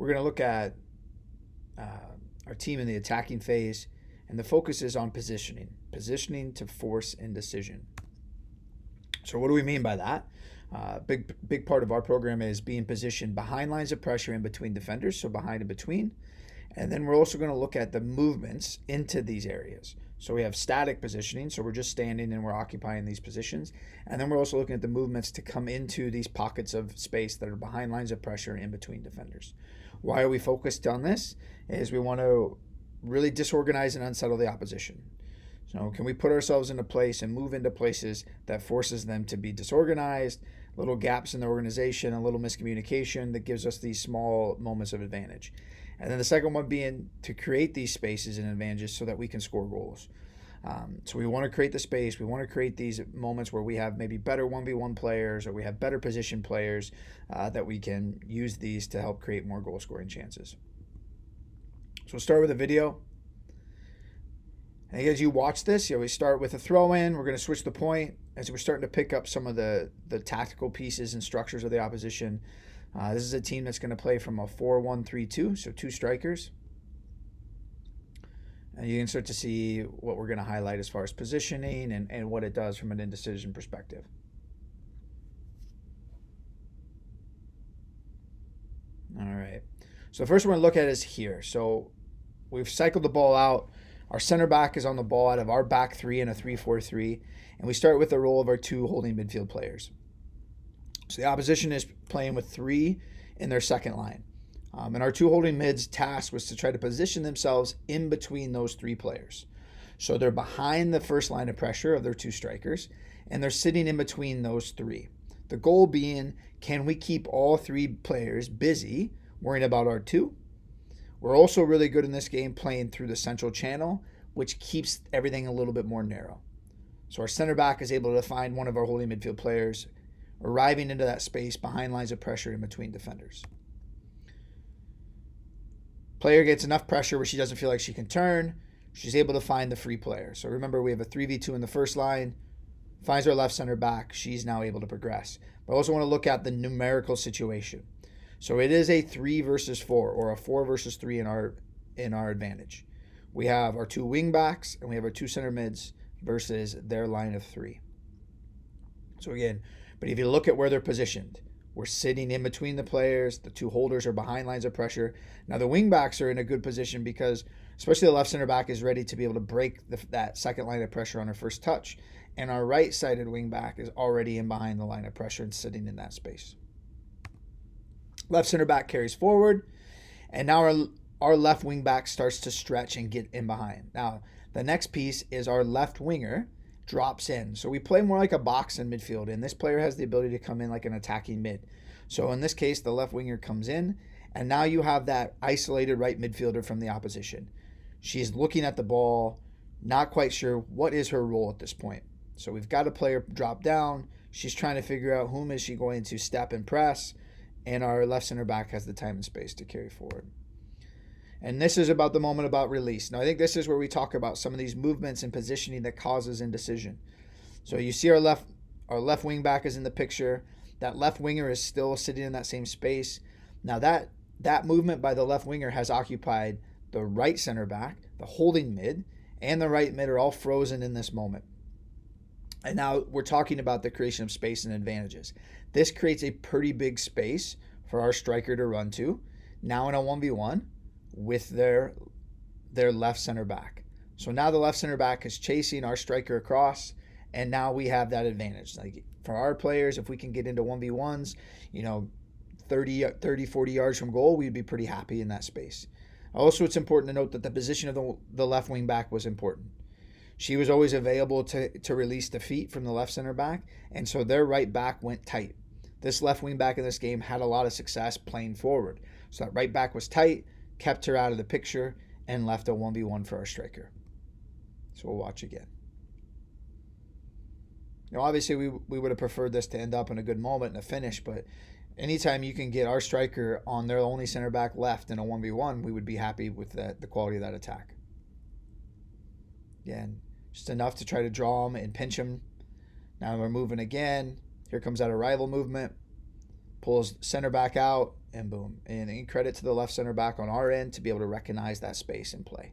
we're going to look at our team in the attacking phase, and the focus is on positioning to force indecision. So what do we mean by that? Big part of our program is being positioned behind lines of pressure in between defenders, so behind and between. And then we're also going to look at the movements into these areas. So we have static positioning, so we're just standing and we're occupying these positions. And then we're also looking at the movements to come into these pockets of space that are behind lines of pressure in between defenders. Why are we focused on this? Is we want to really disorganize and unsettle the opposition. So can we put ourselves into place and move into places that forces them to be disorganized, little gaps in the organization, a little miscommunication that gives us these small moments of advantage. And then the second one being to create these spaces and advantages so that we can score goals. So we want to create the space. We want to create these moments where we have maybe better 1v1 players, or we have better position players that we can use these to help create more goal scoring chances. So we'll start with a video. And as you watch this, we start with a throw in. We're going to switch the point as we're starting to pick up some of the tactical pieces and structures of the opposition. This is a team that's going to play from a 4-1-3-2, so 2 strikers. And you can start to see what we're going to highlight as far as positioning and what it does from an indecision perspective. All right. So the first one to look at is here. So we've cycled the ball out. Our center back is on the ball out of our back 3 in a 3-4-3. And we start with the role of our 2 holding midfield players. So the opposition is playing with 3 in their second line. And our 2 holding mids' task was to try to position themselves in between those 3 players. So they're behind the first line of pressure of their 2 strikers, and they're sitting in between those 3. The goal being, can we keep all 3 players busy worrying about our 2? We're also really good in this game playing through the central channel, which keeps everything a little bit more narrow. So our center back is able to find one of our holding midfield players, arriving into that space behind lines of pressure in between defenders. Player gets enough pressure where she doesn't feel like she can turn. She's able to find the free player. So remember, we have a 3v2 in the first line. Finds our left center back. She's now able to progress. But I also want to look at the numerical situation. So it is a 3 versus 4, or a 4 versus 3 in our advantage. We have our 2 wing backs and we have our 2 center mids versus their line of 3. So again, but if you look at where they're positioned, we're sitting in between the players. The 2 holders are behind lines of pressure. Now the wing backs are in a good position because especially the left center back is ready to be able to break that second line of pressure on her first touch. And our right-sided wing back is already in behind the line of pressure and sitting in that space. Left center back carries forward. And now our left wing back starts to stretch and get in behind. Now the next piece is our left winger drops in. So we play more like a box in midfield, and this player has the ability to come in like an attacking mid. So in this case, the left winger comes in, and now you have that isolated right midfielder from the opposition. She's looking at the ball, not quite sure what is her role at this point. So we've got a player drop down. She's trying to figure out whom is she going to step and press, and our left center back has the time and space to carry forward. And this is about the moment about release. Now, I think this is where we talk about some of these movements and positioning that causes indecision. So you see our left wing back is in the picture. That left winger is still sitting in that same space. Now that movement by the left winger has occupied the right center back, the holding mid, and the right mid are all frozen in this moment. And now we're talking about the creation of space and advantages. This creates a pretty big space for our striker to run to. Now in a 1v1. With their left center back. So now the left center back is chasing our striker across, and now we have that advantage. Like for our players, if we can get into 1v1s, 30, 40 yards from goal, we'd be pretty happy in that space. Also, it's important to note that the position of the left wing back was important. She was always available to release the feet from the left center back, and so their right back went tight. This left wing back in this game had a lot of success playing forward. So that right back was tight, kept her out of the picture, and left a 1v1 for our striker. So we'll watch again. Obviously we would have preferred this to end up in a good moment and a finish, but anytime you can get our striker on their only center back left in a 1v1, we would be happy with the quality of that attack. Again, just enough to try to draw him and pinch him. Now we're moving again. Here comes that arrival movement. Pulls center back out, and boom. And credit to the left center back on our end to be able to recognize that space and play.